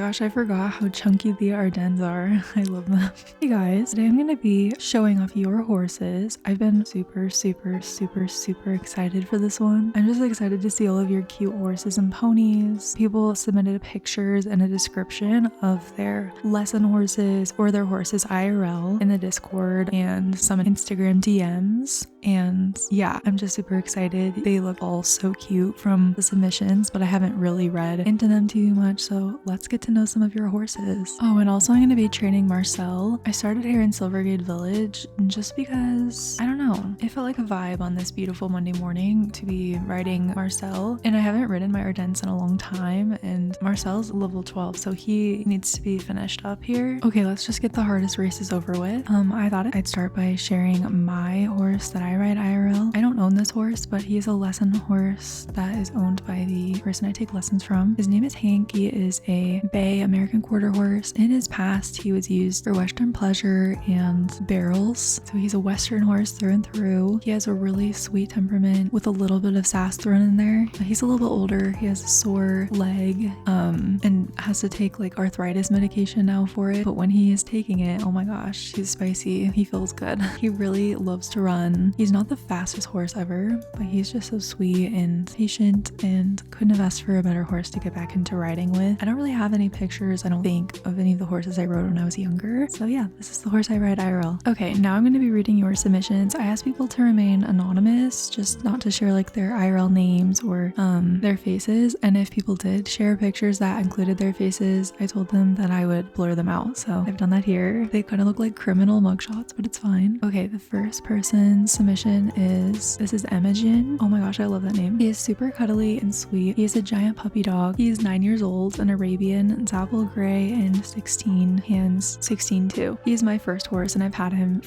gosh, I forgot how chunky the Ardennes are. I love them. Hey guys, today I'm going to be showing off your horses. I've been super excited for this one. I'm just excited to see all of your cute horses and ponies. People submitted pictures and a description of their lesson horses or their horses IRL in the Discord and some Instagram DMs. And yeah, I'm just super excited. They look all so cute from the submissions, but I haven't really read into them too much, so let's get to know some of your horses. Oh, and also I'm going to be training Marcel. I started here in Silvergate Village just because, I don't know, it felt like a vibe on this beautiful Monday morning to be riding Marcel, and I haven't ridden my Ardennes in a long time, and Marcel's level 12, so he needs to be finished up here. Okay, let's just get the hardest races over with. I thought I'd start by sharing my horse that I ride IRL. I don't own this horse, but he's a lesson horse that is owned by the person I take lessons from. His name is Hank. He is a bay American quarter horse. In his past, he was used for Western pleasure and barrels. So he's a Western horse through and through. He has a really sweet temperament with a little bit of sass thrown in there. He's a little bit older. He has a sore leg and has to take like arthritis medication now for it. But when he is taking it, oh my gosh, he's spicy. He feels good. He really loves to run. He's not the fastest horse ever, but he's just so sweet and patient, and couldn't have asked for a better horse to get back into riding with. I don't really have any pictures, I don't think, of any of the horses I rode when I was younger. So yeah, this is the horse I ride IRL. Okay, now I'm going to be reading your submissions. I asked people to remain anonymous, just not to share like their IRL names or their faces. And if people did share pictures that included their faces, I told them that I would blur them out. So I've done that here. They kind of look like criminal mugshots, but it's fine. Okay, the first person's submission this is Imogen. Oh my gosh, I love that name. He is super cuddly and sweet. He is a giant puppy dog. He is 9 years old, an Arabian, dapple gray, and 16 hands, 16 too. He is my first horse, and I've had him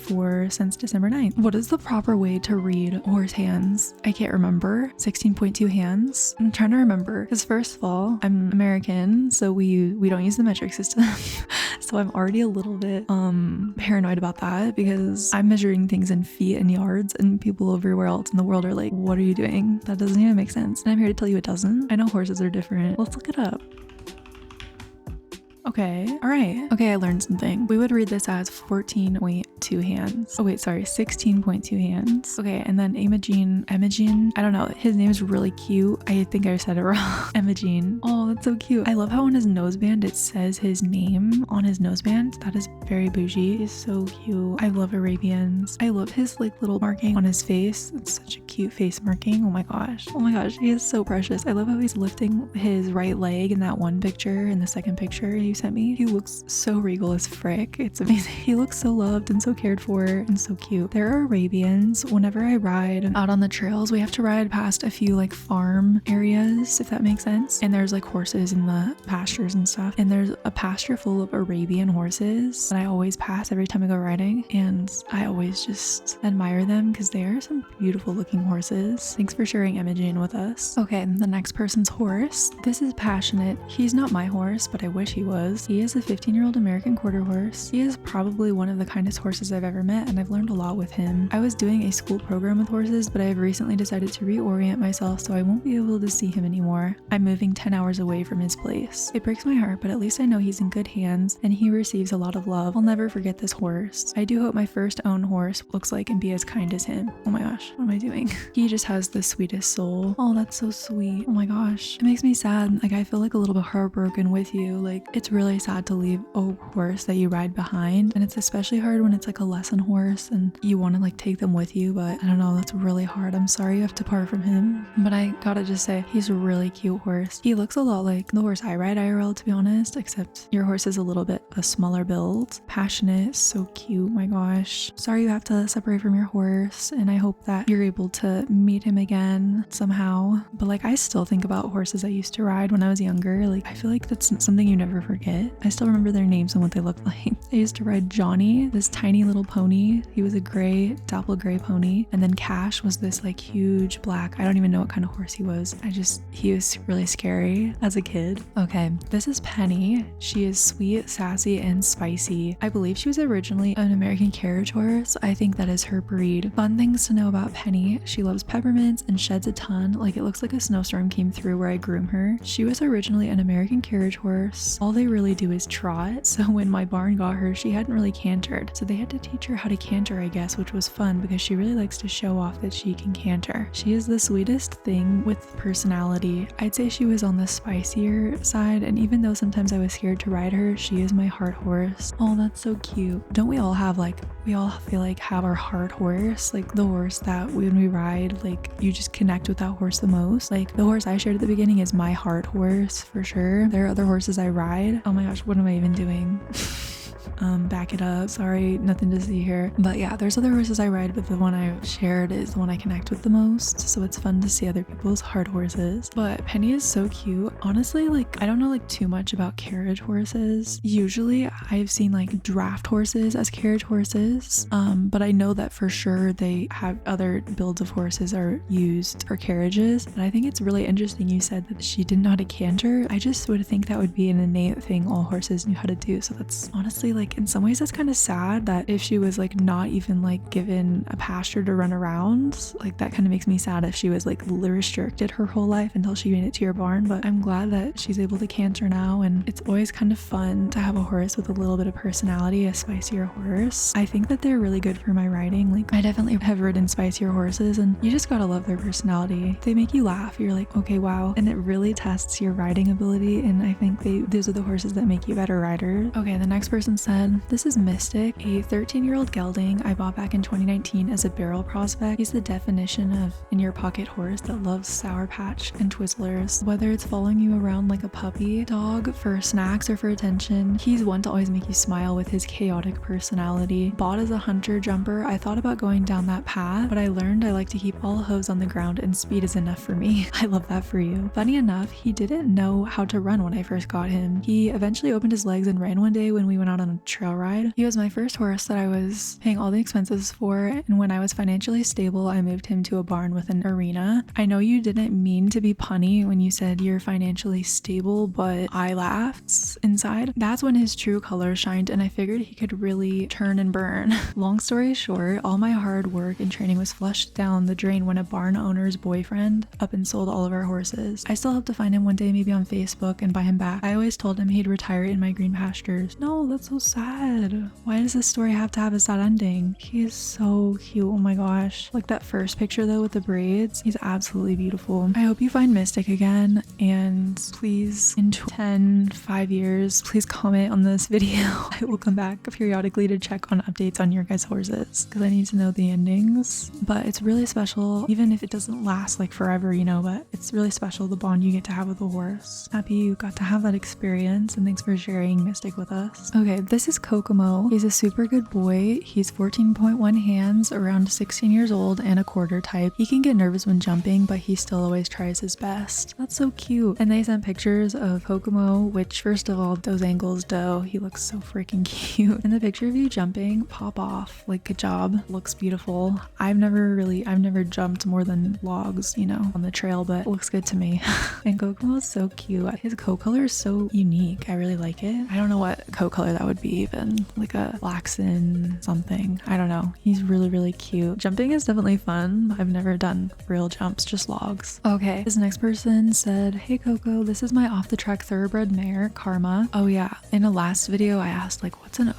since December 9th. What is the proper way to read horse hands? I can't remember. 16.2 hands? I'm trying to remember, because first of all, I'm American, so we don't use the metric system. So I'm already a little bit paranoid about that, because I'm measuring things in feet and yards, and people everywhere else in the world are like, what are you doing? That doesn't even make sense. And I'm here to tell you it doesn't. I know horses are different. Let's look it up. Okay, all right. Okay, I learned something. We would read this as 14.2 hands. Oh wait, sorry, 16.2 hands. Okay, and then Imogen, I don't know. His name is really cute. I think I said it wrong. Imogen. Oh, that's so cute. I love how on his noseband it says his name on his noseband. That is very bougie. He's so cute. I love Arabians. I love his like little marking on his face. It's such a cute face marking. Oh my gosh. Oh my gosh, he is so precious. I love how he's lifting his right leg in that one picture. In the second picture you sent me, he looks so regal as frick. It's amazing. He looks so loved and so cared for and so cute. There are Arabians. Whenever I ride out on the trails, we have to ride past a few like farm areas, if that makes sense. And there's like horses in the pastures and stuff. And there's a pasture full of Arabian horses that I always pass every time I go riding. And I always just admire them because they are some beautiful looking horses. Thanks for sharing Imogen with us. Okay, the next person's horse. This is Passionate. He's not my horse, but I wish he was. He is a 15-year-old American quarter horse. He is probably one of the kindest horses I've ever met, and I've learned a lot with him. I was doing a school program with horses, but I have recently decided to reorient myself, so I won't be able to see him anymore. I'm moving 10 hours away from his place. It breaks my heart, but at least I know he's in good hands, and he receives a lot of love. I'll never forget this horse. I do hope my first own horse looks like and be as kind as him. Oh my gosh, what am I doing? He just has the sweetest soul. Oh, that's so sweet. Oh my gosh. It makes me sad. Like, I feel like a little bit heartbroken with you. Like, it's really sad to leave a horse that you ride behind, and it's especially hard when it's like a lesson horse and you want to like take them with you, but I don't know, that's really hard. I'm sorry you have to part from him, but I gotta just say he's a really cute horse. He looks a lot like the horse I ride IRL, to be honest, except your horse is a little bit a smaller build. Passionate, so cute. My gosh, sorry you have to separate from your horse, and I hope that you're able to meet him again somehow. But like, I still think about horses I used to ride when I was younger. Like, I feel like that's something you never forget. I still remember their names and what they looked like. I used to ride Johnny, this tiny little pony. He was a gray, dapple gray pony. And then Cash was this like huge black, I don't even know what kind of horse he was. He was really scary as a kid. Okay, this is Penny. She is sweet, sassy, and spicy. I believe she was originally an American carriage horse. I think that is her breed. Fun things to know about Penny. She loves peppermints and sheds a ton. Like, it looks like a snowstorm came through where I groom her. She was originally an American carriage horse. All they really really do is trot. So when my barn got her, she hadn't really cantered. So they had to teach her how to canter, I guess, which was fun because she really likes to show off that she can canter. She is the sweetest thing with personality. I'd say she was on the spicier side, and even though sometimes I was scared to ride her, she is my heart horse. Oh, that's so cute. Don't we all have we all feel like have our heart horse, like the horse that when we ride, like you just connect with that horse the most. Like the horse I shared at the beginning is my heart horse for sure. There are other horses I ride. Oh my gosh, what am I even doing? Back it up. Sorry, nothing to see here. But yeah, there's other horses I ride, but the one I shared is the one I connect with the most. So it's fun to see other people's heart horses. But Penny is so cute. Honestly, I don't know too much about carriage horses. Usually I've seen draft horses as carriage horses. But I know that for sure they have other builds of horses are used for carriages. And I think it's really interesting you said that she didn't know how to canter. I just would think that would be an innate thing all horses knew how to do. So that's honestly in some ways that's kind of sad that if she was not even given a pasture to run around, that kind of makes me sad if she was restricted her whole life until she made it to your barn. But I'm glad that she's able to canter now, and it's always kind of fun to have a horse with a little bit of personality, a spicier horse. I think that they're really good for my riding. I definitely have ridden spicier horses, and you just gotta love their personality. They make you laugh. You're like, okay, wow. And it really tests your riding ability, and I think those are the horses that make you better riders. Okay, the next person said, this is Mystic, a 13-year-old gelding I bought back in 2019 as a barrel prospect. He's the definition of in your pocket horse that loves Sour Patch and Twizzlers. Whether it's following you around like a puppy dog for snacks or for attention, he's one to always make you smile with his chaotic personality. Bought as a hunter jumper, I thought about going down that path, but I learned I like to keep all hooves on the ground and speed is enough for me. I love that for you. Funny enough, he didn't know how to run when I first got him. He eventually opened his legs and ran one day when we went out on a trail ride. He was my first horse that I was paying all the expenses for, and when I was financially stable, I moved him to a barn with an arena. I know you didn't mean to be punny when you said you're financially stable, but I laughed inside. That's when his true colors shined, and I figured he could really turn and burn. Long story short, all my hard work and training was flushed down the drain when a barn owner's boyfriend up and sold all of our horses. I still hope to find him one day, maybe on Facebook, and buy him back. I always told him he'd retire in my green pastures. No, that's so sad. Why does this story have to have a sad ending? He is so cute. Oh my gosh. That first picture though with the braids, he's absolutely beautiful. I hope you find Mystic again, and please in 5 years, please comment on this video. I will come back periodically to check on updates on your guys' horses because I need to know the endings. But it's really special, even if it doesn't last forever, but it's really special, the bond you get to have with a horse. Happy you got to have that experience, and thanks for sharing Mystic with us. Okay, this is Kokomo. He's a super good boy. He's 14.1 hands, around 16 years old, and a quarter type. He can get nervous when jumping, but he still always tries his best. That's so cute. And they sent pictures of Kokomo, which first of all, those angles, he looks so freaking cute. And the picture of you jumping, pop off. Good job. Looks beautiful. I've never jumped more than logs, on the trail, but it looks good to me. And Kokomo is so cute. His coat color is so unique. I really like it. I don't know what coat color that would be even. A flaxen something. I don't know. He's really, really cute. Jumping is definitely fun. I've never done real jumps, just logs. Okay. This next person said, hey Coco, this is my off the track thoroughbred mare, Karma. Oh yeah. In a last video, I asked what's an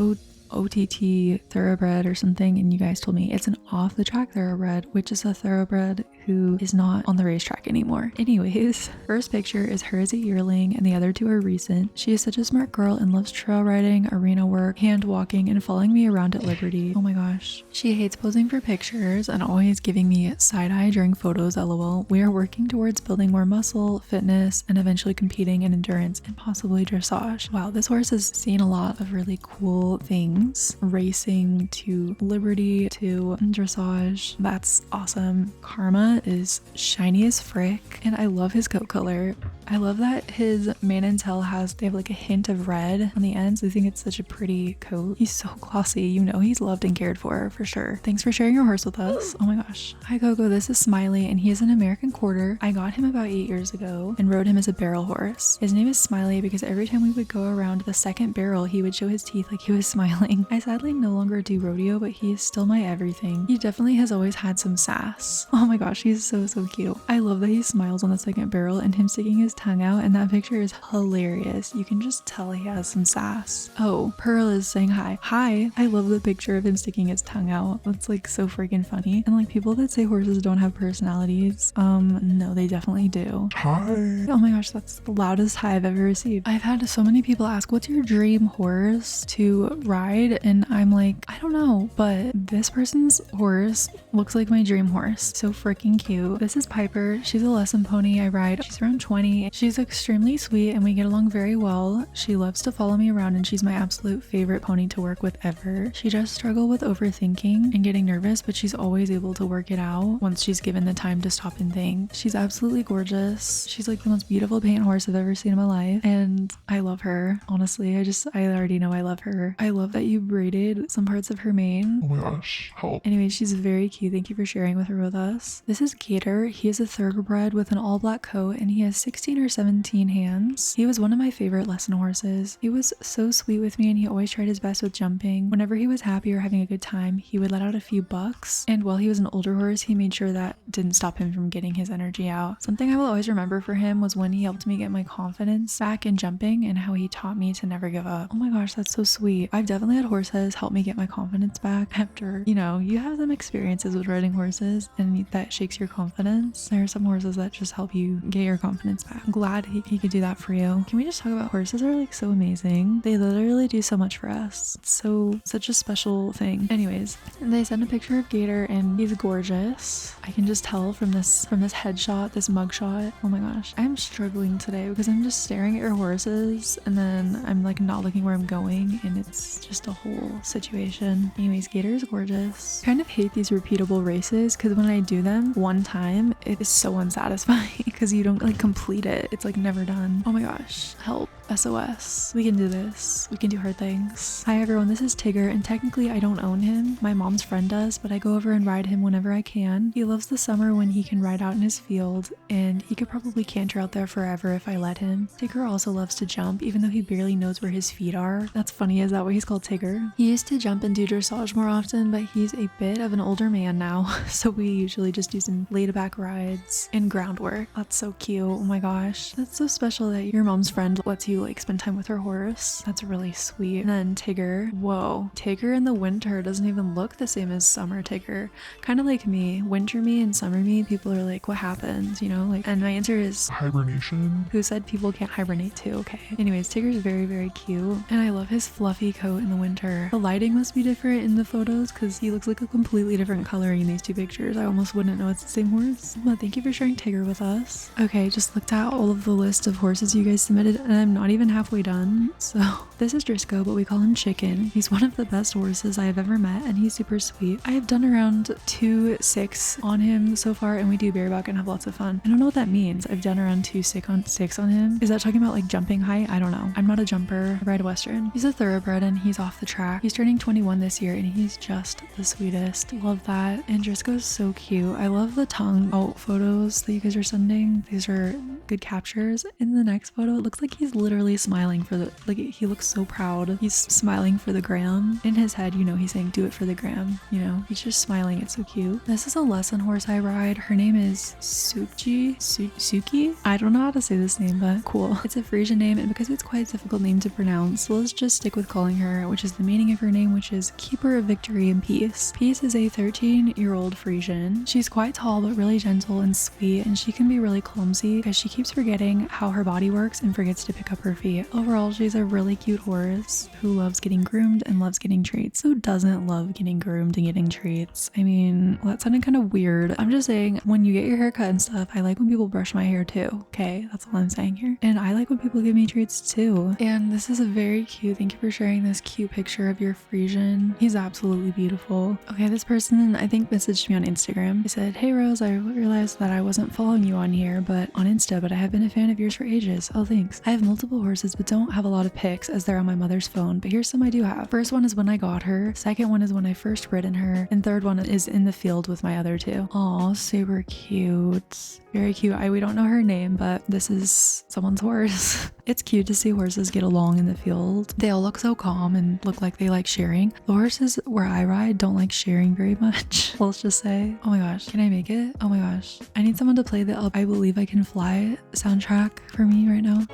OTT thoroughbred or something, and you guys told me it's an off the track thoroughbred, which is a thoroughbred who is not on the racetrack anymore. Anyways, first picture is her as a yearling and the other two are recent. She is such a smart girl and loves trail riding, arena work, hand walking, and following me around at Liberty. Oh my gosh. She hates posing for pictures and always giving me side eye during photos, lol. We are working towards building more muscle, fitness, and eventually competing in endurance and possibly dressage. Wow, this horse has seen a lot of really cool things. Racing to Liberty to dressage. That's awesome. Karma is shiny as frick, and I love his coat color. I love that his mane and tail they have a hint of red on the ends. I think it's such a pretty coat. He's so glossy. He's loved and cared for sure. Thanks for sharing your horse with us. Oh my gosh. Hi Coco, this is Smiley, and he is an American quarter. I got him about 8 years ago and rode him as a barrel horse. His name is Smiley because every time we would go around the second barrel, he would show his teeth like he was smiling. I sadly no longer do rodeo, but he is still my everything. He definitely has always had some sass. Oh my gosh, he's so cute. I love that he smiles on the second barrel, and him sticking his his tongue out, and that picture is hilarious. You can just tell he has some sass. Oh, Pearl is saying hi. Hi. I love the picture of him sticking his tongue out. That's like so freaking funny. And like people that say horses don't have personalities, no, they definitely do. Hi. Oh my gosh, that's the loudest hi I've ever received. I've had so many people ask, what's your dream horse to ride? And I'm like, I don't know, but this person's horse looks like my dream horse. So freaking cute. This is Piper. She's a lesson pony I ride. She's around 20. She's extremely sweet and we get along very well. She loves to follow me around and she's my absolute favorite pony to work with ever. She does struggle with overthinking and getting nervous, but she's always able to work it out once she's given the time to stop and think. She's absolutely gorgeous. She's like the most beautiful paint horse I've ever seen in my life, and I love her. Honestly, I already know I love her. I love that you braided some parts of her mane. Oh my gosh, help. Anyway, she's very cute. Thank you for sharing with her with us. This is Gator. He is a thoroughbred with an all black coat and he has 16 or 17 hands. He was one of my favorite lesson horses. He was so sweet with me and he always tried his best with jumping. Whenever he was happy or having a good time, he would let out a few bucks, and while he was an older horse, he made sure that didn't stop him from getting his energy out. Something I will always remember for him was when he helped me get my confidence back in jumping and how he taught me to never give up. Oh my gosh, that's so sweet. I've definitely had horses help me get my confidence back after, you know, you have some experiences with riding horses and that shakes your confidence. There are some horses that just help you get your confidence back. I'm glad he could do that for you. Can we just talk about horses are like so amazing? They literally do so much for us. It's such a special thing. Anyways, they sent a picture of Gator and he's gorgeous. I can just tell from this headshot, this mugshot. Oh my gosh. I'm struggling today because I'm just staring at your horses and then I'm like not looking where I'm going and it's just a whole situation. Anyways, Gator is gorgeous. I kind of hate these repeatable races because when I do them one time, it is so unsatisfying because you don't like complete it. It's like never done. Oh my gosh, help. SOS. We can do this. We can do hard things. Hi everyone, this is Tigger, and technically I don't own him. My mom's friend does, but I go over and ride him whenever I can. He loves the summer when he can ride out in his field, and he could probably canter out there forever if I let him. Tigger also loves to jump, even though he barely knows where his feet are. That's funny, is that why he's called Tigger? He used to jump and do dressage more often, but he's a bit of an older man now, so we usually just do some laid-back rides and groundwork. That's so cute. Oh my gosh. That's so special that your mom's friend lets you like spend time with her horse. That's really sweet. And then Tigger. Whoa. Tigger in the winter doesn't even look the same as summer Tigger. Kind of like me. Winter me and summer me, people are like, what happens? You know, like, and my answer is hibernation. Who said people can't hibernate too? Okay. Anyways, Tigger's very, very cute. And I love his fluffy coat in the winter. The lighting must be different in the photos because he looks like a completely different coloring in these two pictures. I almost wouldn't know it's the same horse. But thank you for sharing Tigger with us. Okay, just looked at all of the list of horses you guys submitted and I'm not even halfway done. So this is Driscoll, but we call him Chicken. He's one of the best horses I have ever met and he's super sweet. I have done around 2-6 on him so far and we do bareback and have lots of fun. I don't know what that means. I've done around 2-6 on him. Is that talking about like jumping height? I don't know. I'm not a jumper. I ride Western. He's a thoroughbred and he's off the track. He's turning 21 this year and he's just the sweetest. Love that. And Driscoll's so cute. I love the tongue out photos that you guys are sending. These are good captures. In the next photo, it looks like he's literally smiling for the, like, he looks so proud. He's smiling for the gram. In his head, you know, he's saying do it for the gram, you know, he's just smiling. It's so cute. This is a lesson horse I ride. Her name is Suki. I don't know how to say this name, but cool. It's a Frisian name and because it's quite a difficult name to pronounce, so let's just stick with calling her, which is the meaning of her name, which is keeper of victory and peace. Peace is a 13-year-old Frisian. She's quite tall but really gentle and sweet, and she can be really clumsy because she keeps forgetting how her body works and forgets to pick up her feet. Overall, she's a really cute horse who loves getting groomed and loves getting treats. Who doesn't love getting groomed and getting treats? I mean, well, that sounded kind of weird. I'm just saying, when you get your hair cut and stuff, I like when people brush my hair too. Okay, that's all I'm saying here. And I like when people give me treats too. And this is a very cute, thank you for sharing this cute picture of your Frisian. He's absolutely beautiful. Okay, this person I think messaged me on Instagram. He said, hey Rose, I realized that I wasn't following you on here, but on Insta, but I have been a fan of yours for ages. Oh, thanks. I have multiple couple horses, but don't have a lot of pics as they're on my mother's phone, but here's some I do have. First one is when I got her, second one is when I first ridden her, and third one is in the field with my other two. Aw, super cute. Very cute. We don't know her name, but this is someone's horse. It's cute to see horses get along in the field. They all look so calm and look like they like sharing. The horses where I ride don't like sharing very much, let's just say. Oh my gosh, can I make it? Oh my gosh. I need someone to play the I Believe I Can Fly soundtrack for me right now.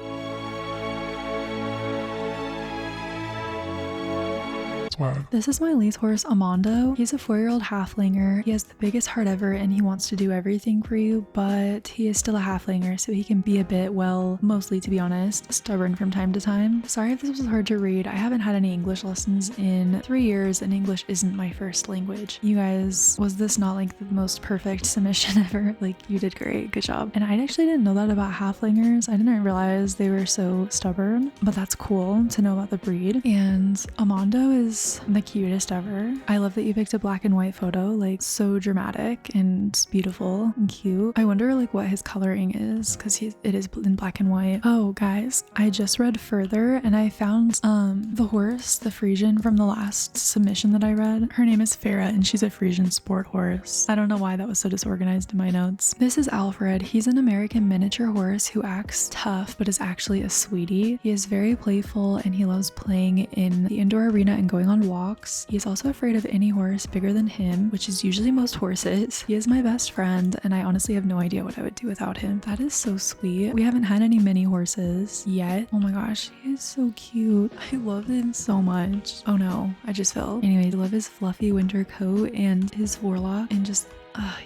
This is my lease horse, Amando. He's a 4-year-old halflinger. He has the biggest heart ever and he wants to do everything for you, but he is still a halflinger, so he can be a bit, well, mostly to be honest, stubborn from time to time. Sorry if this was hard to read. I haven't had any English lessons in 3 years and English isn't my first language. You guys, was this not like the most perfect submission ever? Like, you did great. Good job. And I actually didn't know that about halflingers. I didn't realize they were so stubborn, but that's cool to know about the breed. And Amando is the cutest ever. I love that you picked a black and white photo, like so dramatic and beautiful and cute. I wonder like what his coloring is, because it is in black and white. Oh guys, I just read further and I found the horse, the Frisian from the last submission that I read. Her name is Farah and she's a Frisian sport horse. I don't know why that was so disorganized in my notes. This is Alfred. He's an American miniature horse who acts tough but is actually a sweetie. He is very playful and he loves playing in the indoor arena and going on walks. He is also afraid of any horse bigger than him, which is usually most horses. He is my best friend and I honestly have no idea what I would do without him. That is so sweet. We haven't had any mini horses yet. Oh my gosh, he is so cute. I love him so much. Oh no, I just fell. Anyway, I love his fluffy winter coat and his forelock and just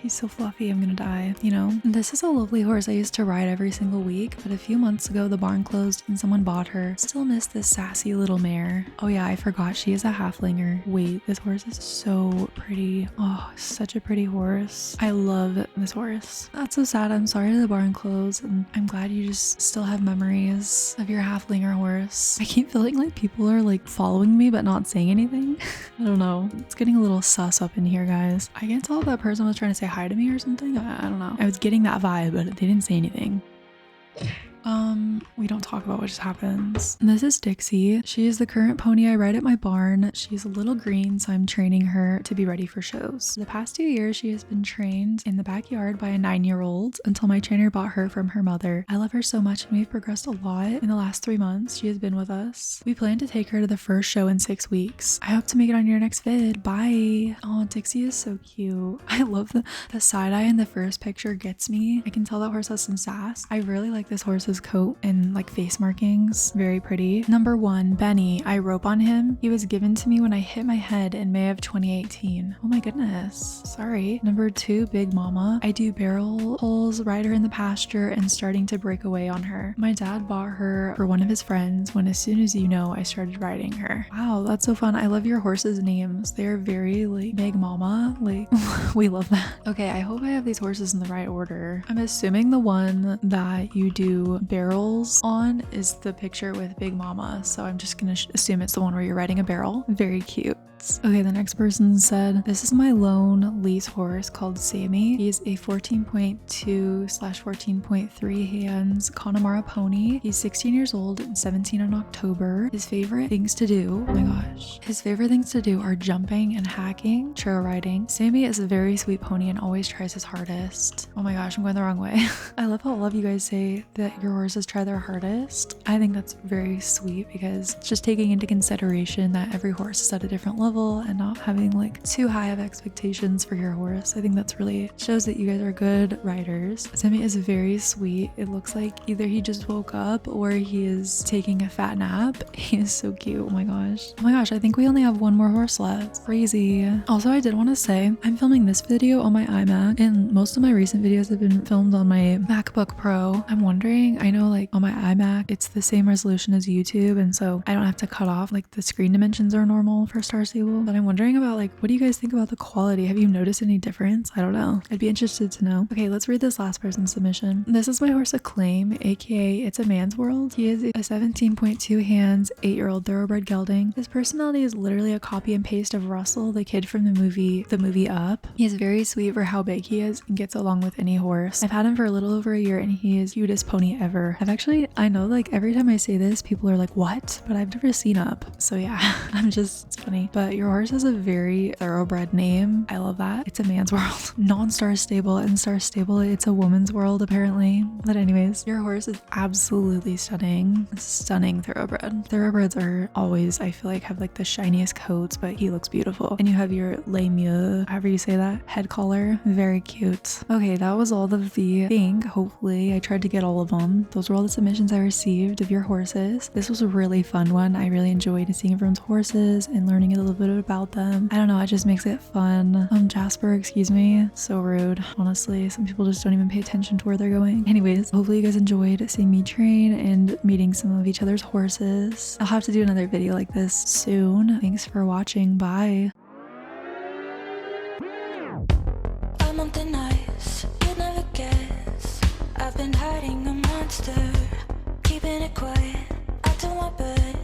he's so fluffy, I'm gonna die, you know? This is a lovely horse I used to ride every single week, but a few months ago the barn closed and someone bought her. Still miss this sassy little mare. Oh yeah, I forgot she is a halflinger. Wait, this horse is so pretty. Oh, such a pretty horse. I love this horse. That's so sad. I'm sorry the barn closed and I'm glad you just still have memories of your halflinger horse. I keep feeling like people are like following me but not saying anything. I don't know. It's getting a little sus up in here, guys. I can't tell if that person was trying to say hi to me or something. I don't know. I was getting that vibe, but they didn't say anything. We don't talk about what just happens. This is Dixie. She is the current pony I ride at my barn. She's a little green, so I'm training her to be ready for shows. The past 2 years, she has been trained in the backyard by a 9-year-old until my trainer bought her from her mother. I love her so much and we've progressed a lot in the last 3 months. She has been with us. We plan to take her to the first show in 6 weeks. I hope to make it on your next vid. Bye. Oh, Dixie is so cute. I love the side eye in the first picture gets me. I can tell that horse has some sass. I really like this horse's coat and like face markings. Very pretty. Number 1, Benny. I rope on him. He was given to me when I hit my head in May of 2018. Oh my goodness. Sorry. Number 2, Big Mama. I do barrel pulls, ride her in the pasture, and starting to break away on her. My dad bought her for one of his friends when as soon as you know I started riding her. Wow, that's so fun. I love your horses' names. They're very like Big Mama. Like we love that. Okay, I hope I have these horses in the right order. I'm assuming the one that you do barrels on is the picture with Big Mama, so I'm just gonna assume it's the one where you're riding a barrel. Very cute. Okay, the next person said, this is my lone lease horse called Sammy. He's a 14.2/14.3 hands Connemara pony. He's 16 years old and 17 in October. His favorite things to do, oh my gosh, his favorite things to do are jumping and hacking, trail riding. Sammy is a very sweet pony and always tries his hardest. Oh my gosh, I'm going the wrong way. I love how all of you guys say that your horses try their hardest. I think that's very sweet because it's just taking into consideration that every horse is at a different level and not having like too high of expectations for your horse. I think that's really shows that you guys are good riders. Sammy is very sweet. It looks like either he just woke up or he is taking a fat nap. He is so cute. Oh my gosh. Oh my gosh, I think we only have one more horse left. Crazy. Also, I did want to say I'm filming this video on my iMac and most of my recent videos have been filmed on my MacBook Pro. I'm wondering, I know like on my iMac it's the same resolution as YouTube and so I don't have to cut off like the screen dimensions are normal for Starseed stable. But I'm wondering about like, what do you guys think about the quality? Have you noticed any difference? I don't know. I'd be interested to know. Okay, let's read this last person's submission. This is my horse Acclaim, aka It's a Man's World. He is a 17.2 hands, 8-year-old thoroughbred gelding. His personality is literally a copy and paste of Russell, the kid from the movie Up. He is very sweet for how big he is and gets along with any horse. I've had him for a little over a year and he is cutest pony ever. I know like every time I say this, people are like, what? But I've never seen Up. So yeah, it's funny. But your horse has a very thoroughbred name. I love that. It's a man's world. Non-star stable and star stable. It's a woman's world apparently. But anyways, your horse is absolutely stunning. Stunning thoroughbred. Thoroughbreds are always, I feel like, have like the shiniest coats, but he looks beautiful. And you have your Les Mieux, however you say that, head collar. Very cute. Okay, that was all of the thing. Hopefully I tried to get all of them. Those were all the submissions I received of your horses. This was a really fun one. I really enjoyed seeing everyone's horses and learning a little bit about them. I don't know, it just makes it fun. Jasper, excuse me. So rude. Honestly, some people just don't even pay attention to where they're going. Anyways, hopefully you guys enjoyed seeing me train and meeting some of each other's horses. I'll have to do another video like this soon. Thanks for watching. Bye. I'm on thin ice, you'd never guess. I've been hiding a monster, keeping it quiet. I do my best.